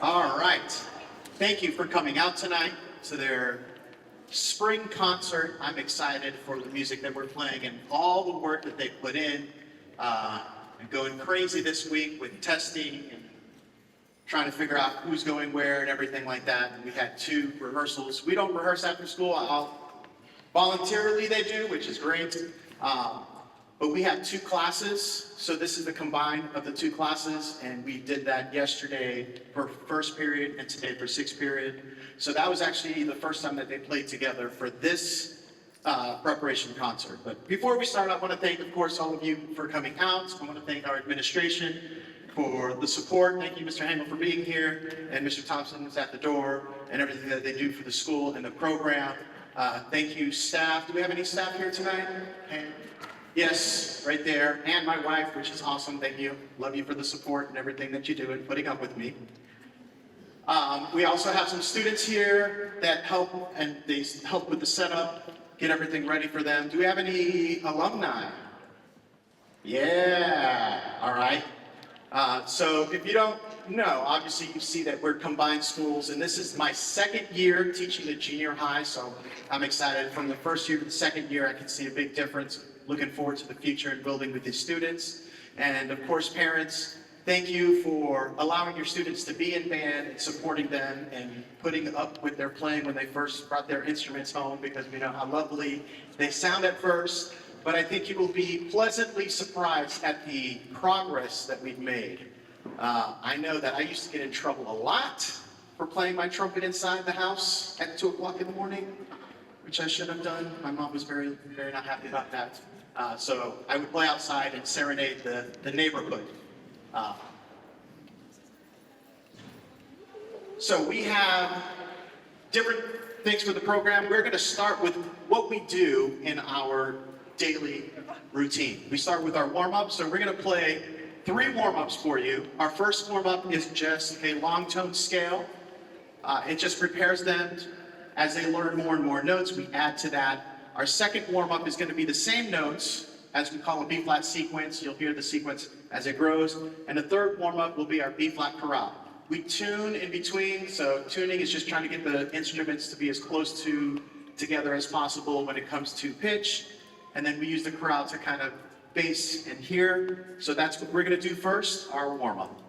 All right. Thank you for coming out tonight to their spring concert. I'm excited for the music that we're playing and all the work that they put in. I'm going crazy this week with testing and trying to figure out who's going where and everything like that. And we had 2 rehearsals. We don't rehearse after school. Voluntarily they do, which is great. But we have 2 classes, so this is the combine of the 2 classes, and we did that yesterday for first period and today for 6th period. So that was actually the first time that they played together for this preparation concert. But before we start, I want to thank, of course, all of you for coming out. I want to thank our administration for the support. Thank you, Mr. Hamill, for being here, and Mr. Thompson is at the door, and everything that they do for the school and the program. Thank you, staff. Do we have any staff here tonight? Okay. Yes, right there, and my wife, which is awesome. Thank you. Love you for the support and everything that you do and putting up with me. We also have some students here that help, and they help with the setup, get everything ready for them. Do we have any alumni? Yeah, all right. So if you don't know, obviously you see that we're combined schools, and this is my 2nd year teaching the junior high, so I'm excited. From the 1st year to the 2nd year, I can see a big difference. Looking forward to the future and building with these students. And of course, parents, thank you for allowing your students to be in band and supporting them and putting up with their playing when they first brought their instruments home, because we know how lovely they sound at first. But I think you will be pleasantly surprised at the progress that we've made. I know that I used to get in trouble a lot for playing my trumpet inside the house at 2 o'clock in the morning, which I should have done. My mom was very, very not happy about that. So I would play outside and serenade the neighborhood. So we have different things for the program. We're going to start with what we do in our daily routine. We start with our warm-up, so we're going to play 3 warm-ups for you. Our first warm-up is just a long tone scale. It just prepares them as they learn more and more notes. We add to that. Our second warm-up is going to be the same notes as we call a B-flat sequence. You'll hear the sequence as it grows. And the third warm-up will be our B-flat chorale. We tune in between, so tuning is just trying to get the instruments to be as close to together as possible when it comes to pitch. And then we use the chorale to kind of bass and hear. So that's what we're going to do first, our warm-up.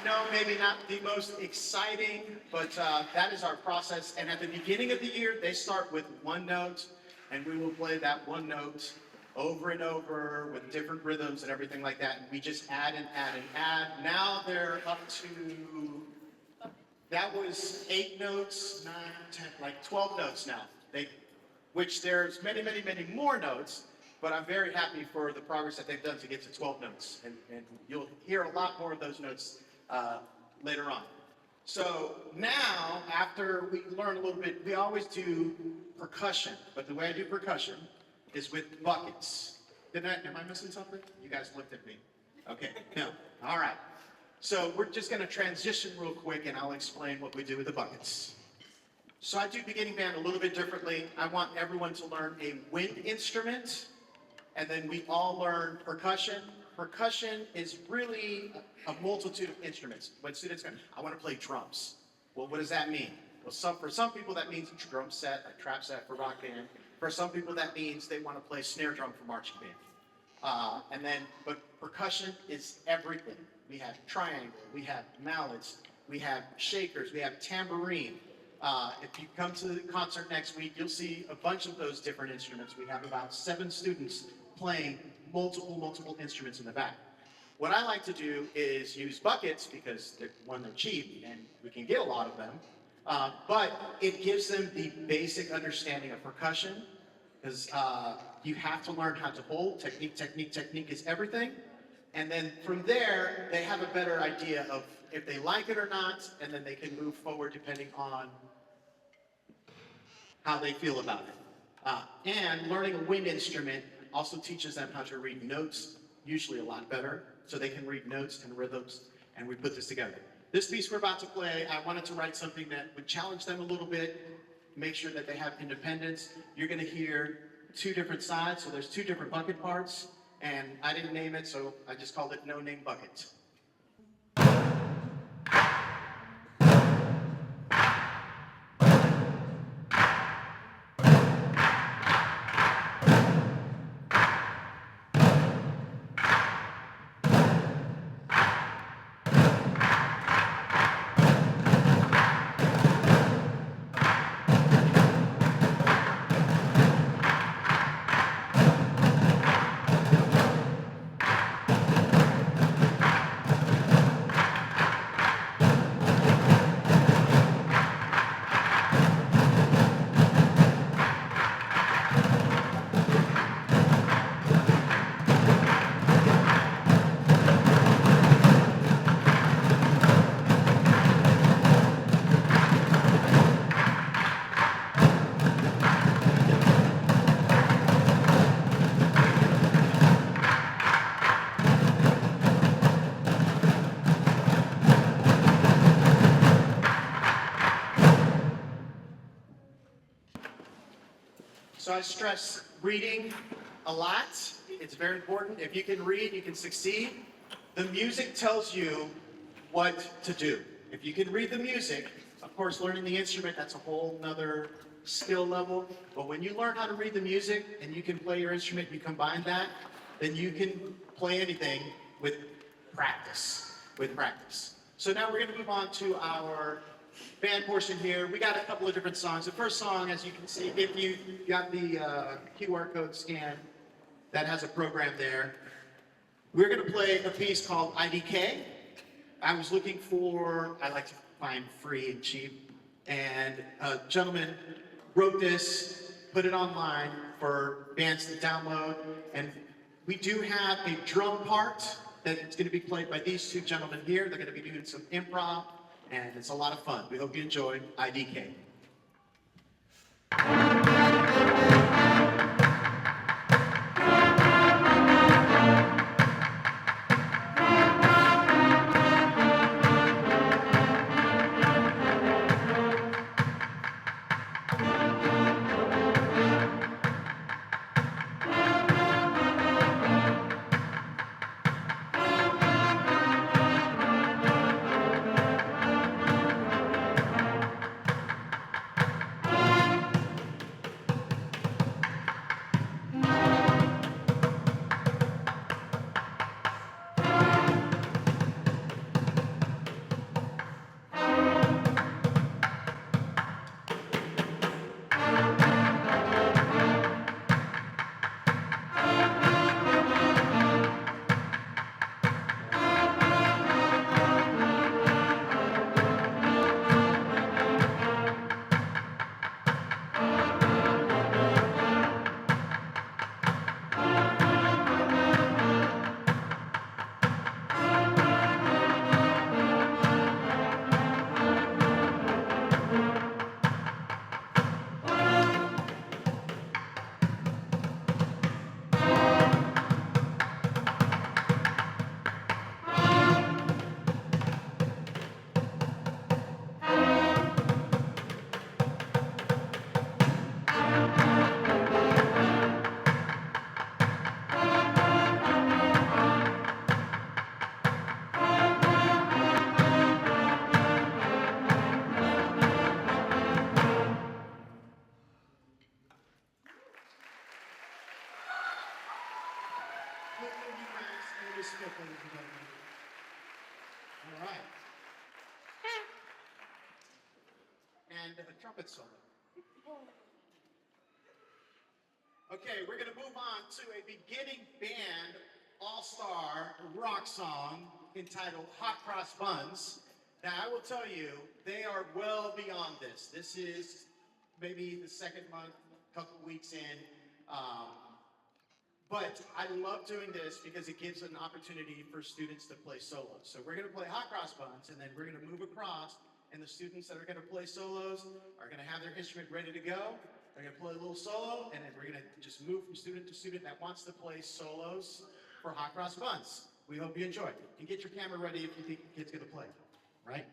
know maybe not the most exciting, but that is our process. And at the beginning of the year, they start with one note, and we will play that one note over and over with different rhythms and everything like that. And we just add and add and add. Now they're up to, that was 8 notes, 9, 10, like 12 notes now. Which there's many, many, many more notes, but I'm very happy for the progress that they've done to get to 12 notes. And you'll hear a lot more of those notes later on. So now, after we learn a little bit, we always do percussion, but the way I do percussion is with buckets. Am I missing something? You guys looked at me. Okay, no, all right. So we're just gonna transition real quick and I'll explain what we do with the buckets. So I do beginning band a little bit differently. I want everyone to learn a wind instrument, and then we all learn percussion. Percussion is really a multitude of instruments. When students go, I want to play drums. Well, what does that mean? Well, for some people that means drum set, like trap set for rock band. For some people that means they want to play snare drum for marching band. But percussion is everything. We have triangle, we have mallets, we have shakers, we have tambourine. If you come to the concert next week, you'll see a bunch of those different instruments. We have about 7 students playing multiple instruments in the back. What I like to do is use buckets because they're cheap and we can get a lot of them. But it gives them the basic understanding of percussion because you have to learn how to hold. Technique is everything. And then from there, they have a better idea of if they like it or not, and then they can move forward depending on how they feel about it. And learning a wind instrument also teaches them how to read notes, usually a lot better, so they can read notes and rhythms, and we put this together. This piece we're about to play, I wanted to write something that would challenge them a little bit, make sure that they have independence. You're gonna hear 2 different sides, so there's 2 different bucket parts, and I didn't name it, so I just called it No Name Bucket. So I stress reading a lot. It's very important. If you can read, you can succeed. The music tells you what to do. If you can read the music, of course, learning the instrument, that's a whole nother skill level. But when you learn how to read the music and you can play your instrument, you combine that, then you can play anything with practice. So now we're going to move on to our band portion here. We got a couple of different songs. The first song, as you can see, if you got the QR code scan, that has a program there. We're going to play a piece called IDK. I was looking for, I like to find free and cheap, and a gentleman wrote this, put it online for bands to download, and we do have a drum part that it's going to be played by these 2 gentlemen here. They're going to be doing some improv, and it's a lot of fun. We hope you enjoy IDK. ladies and gentlemen. All right. And a trumpet solo. Okay, we're going to move on to a beginning band all-star rock song entitled Hot Cross Buns. Now, I will tell you, they are well beyond this. This is maybe the second month, couple weeks in. But I love doing this because it gives an opportunity for students to play solos. So we're going to play Hot Cross Buns, and then we're going to move across, and the students that are going to play solos are going to have their instrument ready to go. They're going to play a little solo, and then we're going to just move from student to student that wants to play solos for Hot Cross Buns. We hope you enjoy. And get your camera ready if you think the kid's going to play, right?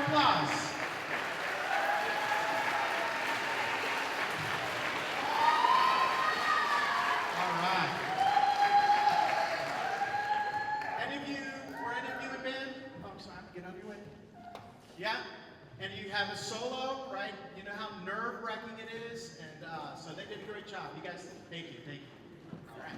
applause. All right. Any of you in band? Oh, I'm sorry, get out of your way. Yeah? And you have a solo, right? You know how nerve-wracking it is? And so they did a great job. You guys, thank you. All right.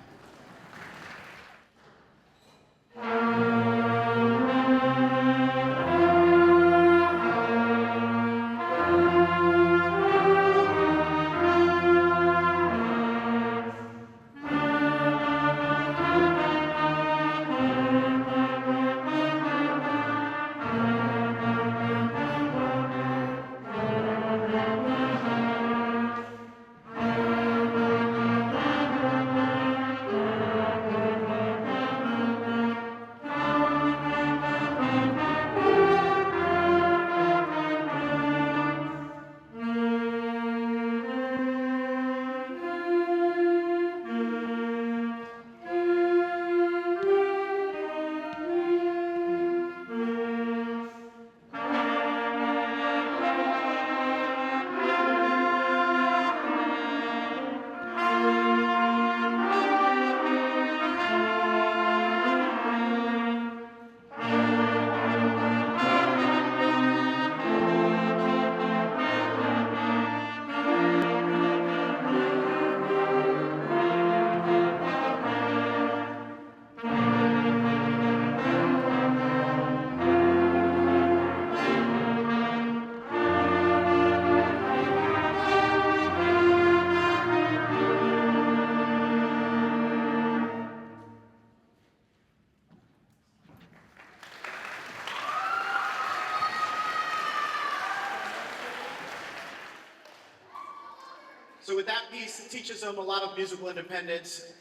So with that piece, it teaches them a lot of musical independence.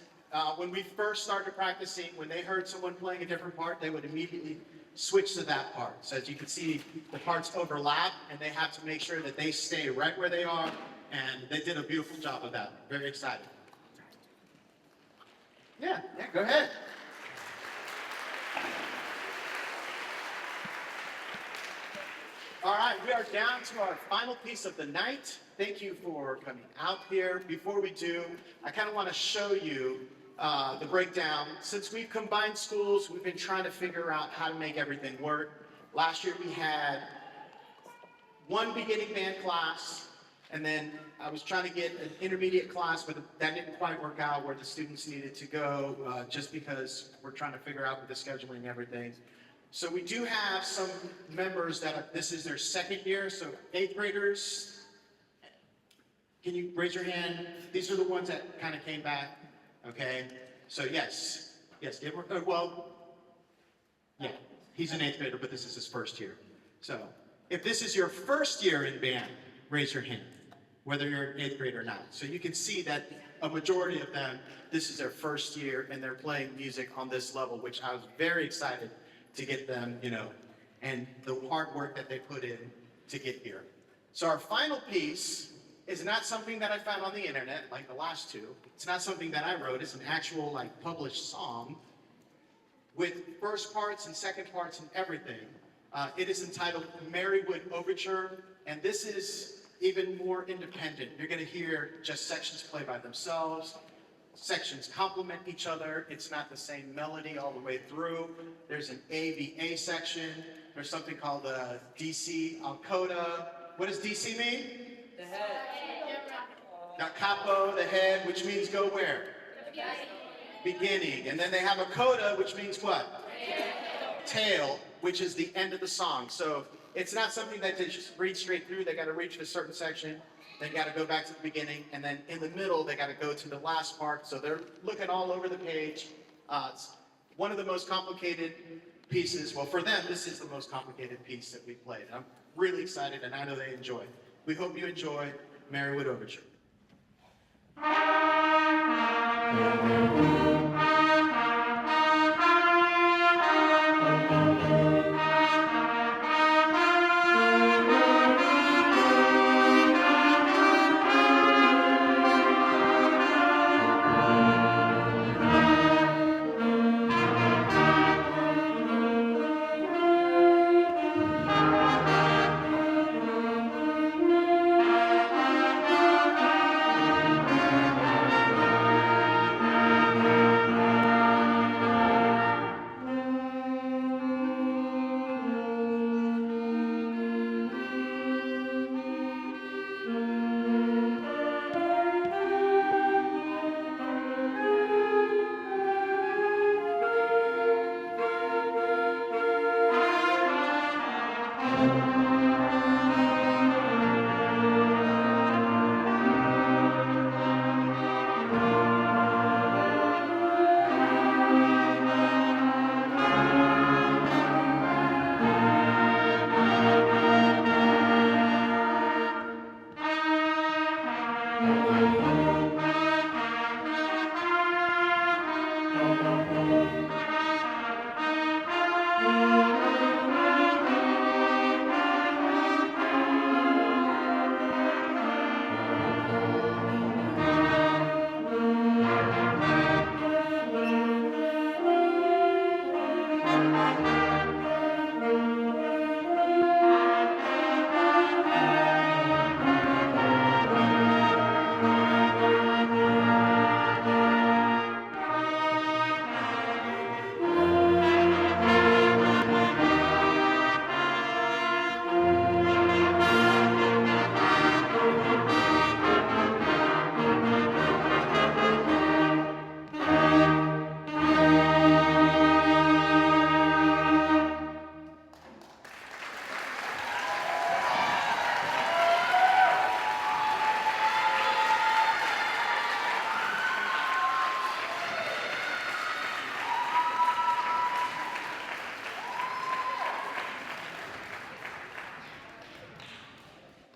When we first started practicing, when they heard someone playing a different part, they would immediately switch to that part. So as you can see, the parts overlap, and they have to make sure that they stay right where they are, and they did a beautiful job of that. Very excited. Yeah, go ahead. All right, we are down to our final piece of the night. Thank you for coming out here. Before we do, I kind of want to show you the breakdown. Since we've combined schools, we've been trying to figure out how to make everything work. Last year we had one beginning band class, and then I was trying to get an intermediate class, but that didn't quite work out where the students needed to go, just because we're trying to figure out with the scheduling and everything. So we do have some members that this is their second year, so 8th graders. Can you raise your hand? These are the ones that kind of came back, okay? So yes, well, yeah, he's an 8th grader, but this is his first year. So if this is your first year in band, raise your hand, whether you're an 8th grader or not. So you can see that a majority of them, this is their first year, and they're playing music on this level, which I was very excited to get them, and the hard work that they put in to get here. So our final piece is not something that I found on the internet, like the last two. It's not something that I wrote. It's an actual, published song with first parts and second parts and everything. It is entitled Marywood Overture, and this is even more independent. You're gonna hear just sections play by themselves. Sections complement each other. It's not the same melody all the way through. There's an ABA section. There's something called a DC al coda. What does DC mean? The head. Da capo, the head, which means go where? Beginning. And then they have a coda, which means what? Tail, which is the end of the song. So it's not something that they just read straight through. They got to reach a certain section. They got to go back to the beginning, and then in the middle, they got to go to the last part. So they're looking all over the page. It's one of the most complicated pieces. Well, for them, this is the most complicated piece that we played. I'm really excited, and I know they enjoy. We hope you enjoy Marywood Overture.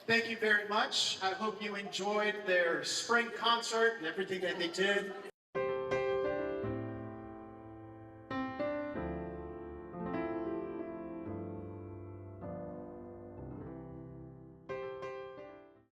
Thank you very much. I hope you enjoyed their spring concert and everything that they did.